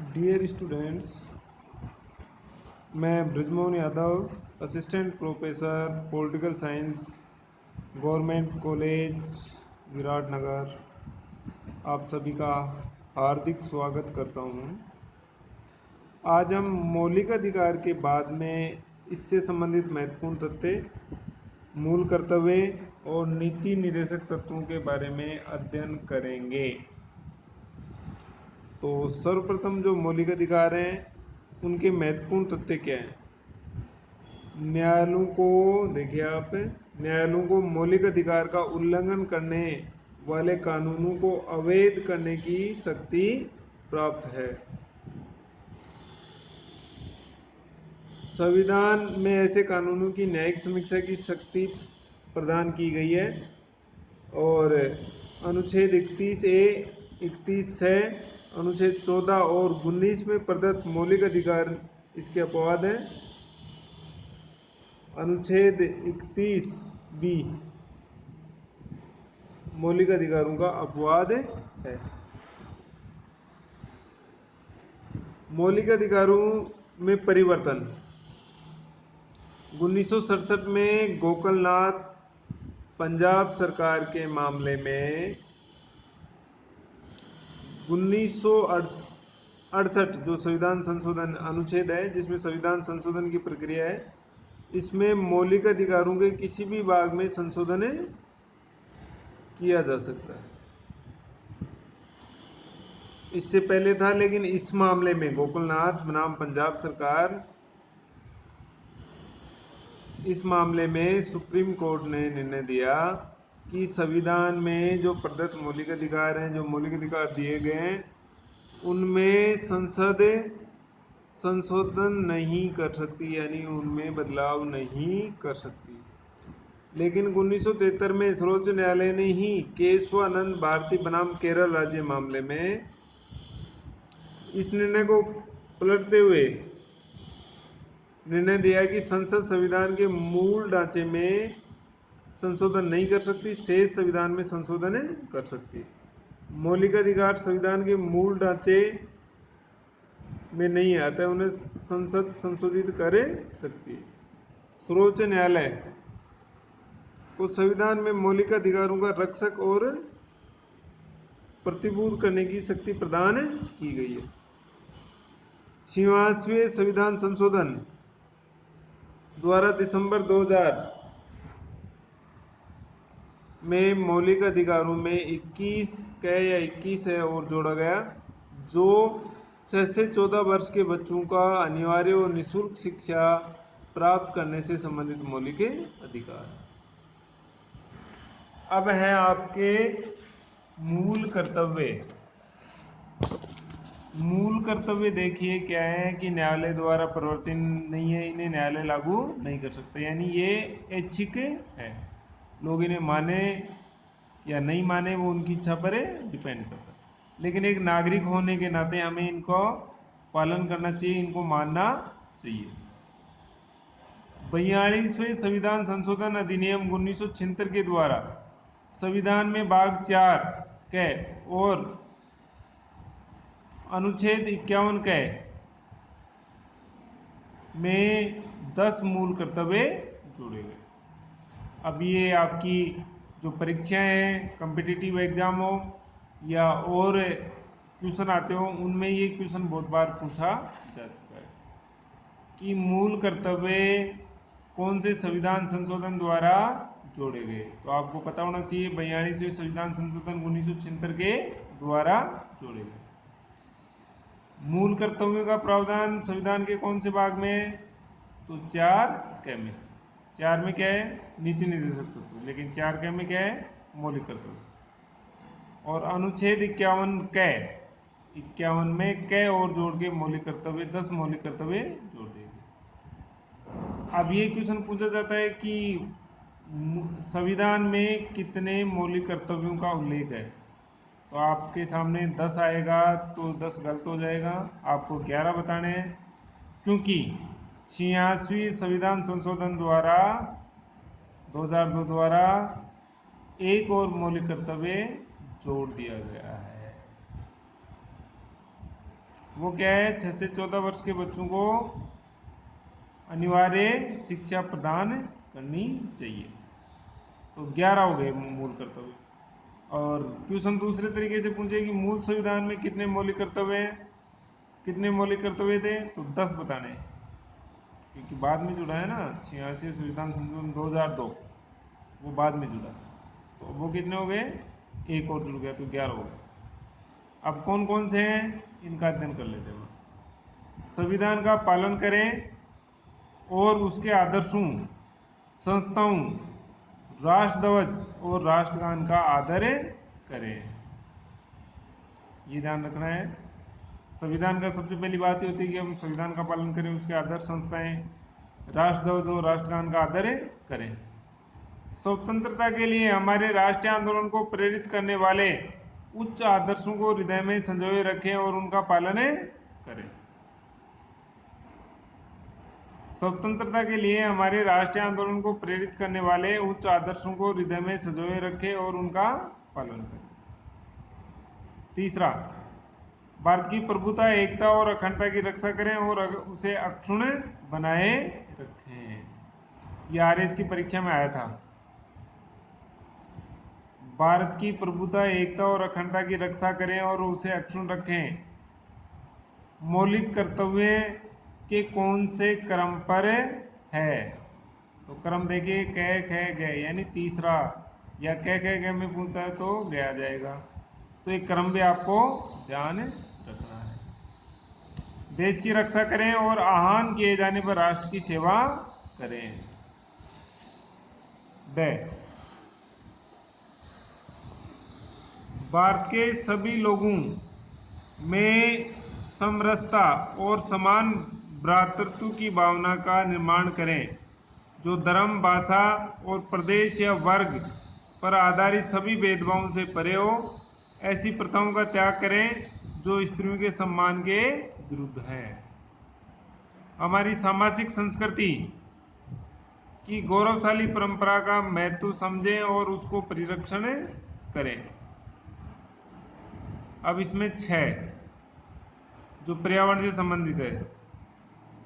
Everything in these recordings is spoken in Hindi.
डियर स्टूडेंट्स, मैं Brajmohan Yadav, assistant professor political science, government college Viratnagar, आप सभी का हार्दिक स्वागत करता हूं। आज हम मौलिक अधिकार के बाद में इससे संबंधित महत्वपूर्ण तथ्य, मूल कर्तव्य और नीति निर्देशक तत्वों के बारे में अध्ययन करेंगे। तो सर्वप्रथम जो मौलिक अधिकार हैं उनके महत्वपूर्ण तथ्य क्या हैं। न्यायालयों को देखिए आप, न्यायालयों को मौलिक अधिकार का उल्लंघन करने वाले कानूनों को अवैध करने की शक्ति प्राप्त है। संविधान में ऐसे कानूनों की न्यायिक समीक्षा की शक्ति प्रदान की गई है और अनुच्छेद 31A, 31 अनुच्छेद 14 और 19 में प्रदत्त मौलिक अधिकार इसके अपवाद हैं। अनुच्छेद 31B मौलिक अधिकारों का अपवाद है। मौलिक अधिकारों में परिवर्तन 1967 में गोकलनाथ पंजाब सरकार के मामले में 1968 जो संविधान संशोधन अनुच्छेद है, जिसमें संविधान संशोधन की प्रक्रिया है, इसमें मौलिक अधिकारों के किसी भी भाग में संशोधन किया जा सकता है। इससे पहले था, लेकिन इस मामले में गोकलनाथ बनाम पंजाब सरकार, इस मामले में सुप्रीम कोर्ट ने निर्णय दिया कि संविधान में जो प्रदत्त मौलिक अधिकार हैं, जो मौलिक अधिकार दिए गए हैं, उनमें संसद संशोधन नहीं कर सकती, यानी उनमें बदलाव नहीं कर सकती। लेकिन 1973 में सर्वोच्च न्यायालय ने ही केशवानंद भारती बनाम केरल राज्य मामले में इस निर्णय को पलटते हुए निर्णय दिया कि संसद संविधान के मूल ढांचे में संशोधन नहीं कर सकती, शेष संविधान में संशोधन कर सकती। मौलिक अधिकार संविधान के मूल ढांचे में नहीं आता है, उन्हें संसद संशोधित कर सकती है। सर्वोच्च न्यायालय को संविधान में मौलिक अधिकारों का रक्षक और प्रतिबूध करने की शक्ति प्रदान की गई है। 86वें संविधान संशोधन द्वारा दिसंबर 2000 में मौलिक अधिकारों में 21 या 21 है और जोड़ा गया, जो 6 से 14 वर्ष के बच्चों का अनिवार्य और निःशुल्क शिक्षा प्राप्त करने से संबंधित मौलिक अधिकार। अब है आपके मूल कर्तव्य। मूल कर्तव्य देखिए क्या है कि न्यायालय द्वारा प्रवर्तित नहीं है, इन्हें न्यायालय लागू नहीं कर सकते, यानी ये ऐच्छिक है। लोग इन्हें माने या नहीं माने वो उनकी इच्छा पर डिपेंड करता है, लेकिन एक नागरिक होने के नाते हमें इनको पालन करना चाहिए, इनको मानना चाहिए। 42वें संविधान संशोधन अधिनियम 1976 के द्वारा संविधान में भाग 4 के और अनुच्छेद 51 के में 10 मूल कर्तव्य जोड़े गए। अब ये आपकी जो परीक्षाएं हैं, कॉम्पिटिटिव एग्जाम हो या और क्वेश्चन आते हो, उनमें ये क्वेश्चन बहुत बार पूछा जा चुका है कि मूल कर्तव्य कौन से संविधान संशोधन द्वारा जोड़े गए। तो आपको पता होना चाहिए 42वें संविधान संशोधन 1976 के द्वारा जोड़े गए। मूल कर्तव्यों का प्रावधान संविधान के कौन से भाग में है? तो 4 में। 4 में क्या है? नीति निर्देशक तत्व, लेकिन 4 में क्या है? मौलिक कर्तव्य। और अनुच्छेद 51 में क और जोड़ के मौलिक कर्तव्य 10 मौलिक कर्तव्य जोड़ देंगे। अब ये क्वेश्चन पूछा जाता है कि संविधान में कितने मौलिक कर्तव्यों का उल्लेख है। तो आपके सामने 10 आएगा तो 10 गलत हो जाएगा, आपको 11 बताने हैं, क्योंकि 86वीं संविधान संशोधन द्वारा 2002 द्वारा एक और मौलिक कर्तव्य जोड़ दिया गया है। वो क्या है, 6 से 14 वर्ष के बच्चों को अनिवार्य शिक्षा प्रदान करनी चाहिए। तो 11 हो गए मूल कर्तव्य। और क्वेश्चन दूसरे तरीके से पूछे कि मूल संविधान में कितने मौलिक कर्तव्य हैं, कितने मौलिक कर्तव्य थे, तो 10 बताने हैं, क्योंकि बाद में जुड़ा है ना 86 संविधान संशोधन 2002, वो बाद में जुड़ा, तो वो कितने हो गए, एक और जुड़ गया, तो 11 हो गए। अब कौन कौन से हैं इनका अध्ययन कर लेते हैं। संविधान का पालन करें और उसके आदर्शों, संस्थाओं, राष्ट्रध्वज और राष्ट्रगान का आदर करें। ये ध्यान रखना है। संविधान का सबसे पहली बात ये होती है कि हम संविधान का पालन करें, उसके आदर्श संस्थाएं, राष्ट्रध्वज और राष्ट्रगान का आदर करें। स्वतंत्रता के लिए हमारे राष्ट्रीय आंदोलन को प्रेरित करने वाले उच्च आदर्शों को हृदय में संजोए रखें और उनका पालन करें। स्वतंत्रता के लिए हमारे राष्ट्रीय आंदोलन को प्रेरित करने वाले उच्च आदर्शों को हृदय में संजोए रखें और उनका पालन करें। तीसरा, भारत की प्रभुता, एकता और अखंडता की रक्षा करें और उसे अक्षुण्ण बनाए रखें। यह आरएस की परीक्षा में आया था। भारत की प्रभुता, एकता और अखंडता की रक्षा करें और उसे अक्षुण्ण रखें, मौलिक कर्तव्य के कौन से क्रम पर है। तो क्रम देखिए, क ख ग, यानी तीसरा, या क ख ग में पूछता है तो ग आ जाएगा। तो एक क्रम भी आपको ध्यान रखना है। देश की रक्षा करें और आह्वान किए जाने पर राष्ट्र की सेवा करें। भारत के सभी लोगों में समरसता और समान भ्रातृत्व की भावना का निर्माण करें, जो धर्म, भाषा और प्रदेश या वर्ग पर आधारित सभी भेदभावों से परे हो। ऐसी प्रथाओं का त्याग करें जो स्त्रियों के सम्मान के विरुद्ध है। हमारी सामाजिक संस्कृति की गौरवशाली परंपरा का महत्व समझें और उसको परिरक्षण करें। अब इसमें 6 जो पर्यावरण से संबंधित है।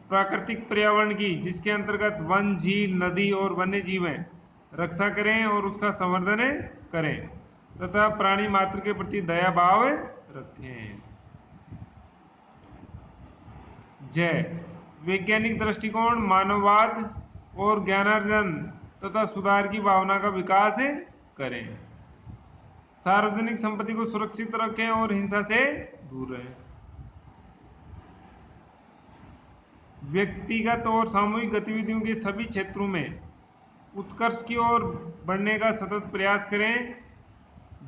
प्राकृतिक पर्यावरण की, जिसके अंतर्गत वन, झील, नदी और वन्य जीव हैं, रक्षा करें और उसका संवर्धन करें तथा प्राणी मात्र के प्रति दया भाव रखें। वैज्ञानिक दृष्टिकोण, मानववाद और ज्ञानार्जन तथा सुधार की भावना का विकास करें। सार्वजनिक संपत्ति को सुरक्षित रखें और हिंसा से दूर रहें। व्यक्तिगत और सामूहिक गतिविधियों के सभी क्षेत्रों में उत्कर्ष की ओर बढ़ने का सतत प्रयास करें,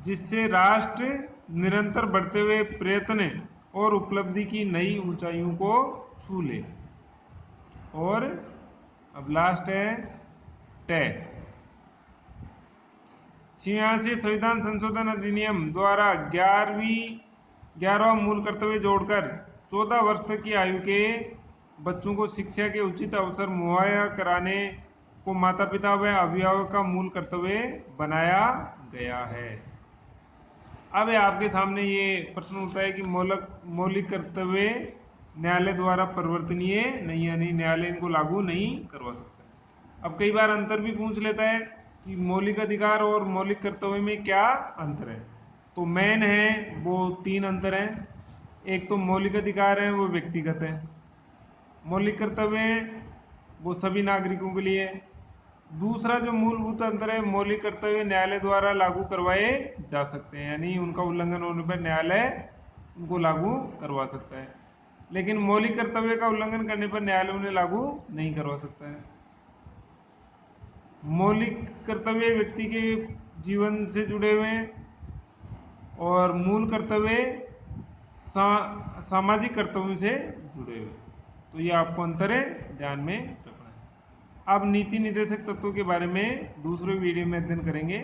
जिससे राष्ट्र निरंतर बढ़ते हुए प्रयत्न और उपलब्धि की नई ऊंचाइयों को छू ले। और अब लास्ट है 86 संविधान संशोधन अधिनियम द्वारा 11वां मूल कर्तव्य जोड़कर 14 वर्ष तक की आयु के बच्चों को शिक्षा के उचित अवसर मुहैया कराने को माता पिता व अभिभावक का मूल कर्तव्य बनाया गया है। अब आपके सामने ये प्रश्न उठता है कि मौलिक कर्तव्य न्यायालय द्वारा परिवर्तनीय नहीं, यानी न्यायालय इनको लागू नहीं करवा सकता। अब कई बार अंतर भी पूछ लेता है कि मौलिक अधिकार और मौलिक कर्तव्य में क्या अंतर है। तो मेन है वो 3 अंतर हैं। एक तो मौलिक अधिकार है वो व्यक्तिगत है, मौलिक कर्तव्य है वो सभी नागरिकों के लिए। दूसरा जो मूलभूत अंतर है, मौलिक कर्तव्य न्यायालय द्वारा लागू करवाए जा सकते हैं, यानी उनका उल्लंघन होने पर न्यायालय उनको लागू करवा सकता है, लेकिन मौलिक कर्तव्य का उल्लंघन करने पर न्यायालय उन्हें लागू नहीं करवा सकता है। मौलिक कर्तव्य व्यक्ति के जीवन से जुड़े हुए हैं और मूल कर्तव्य सामाजिक कर्तव्यों से जुड़े हुए। तो ये आपको अंतर है, ध्यान में रखना है। अब नीति निर्देशक तत्वों के बारे में दूसरे वीडियो में अध्ययन करेंगे।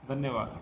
धन्यवाद।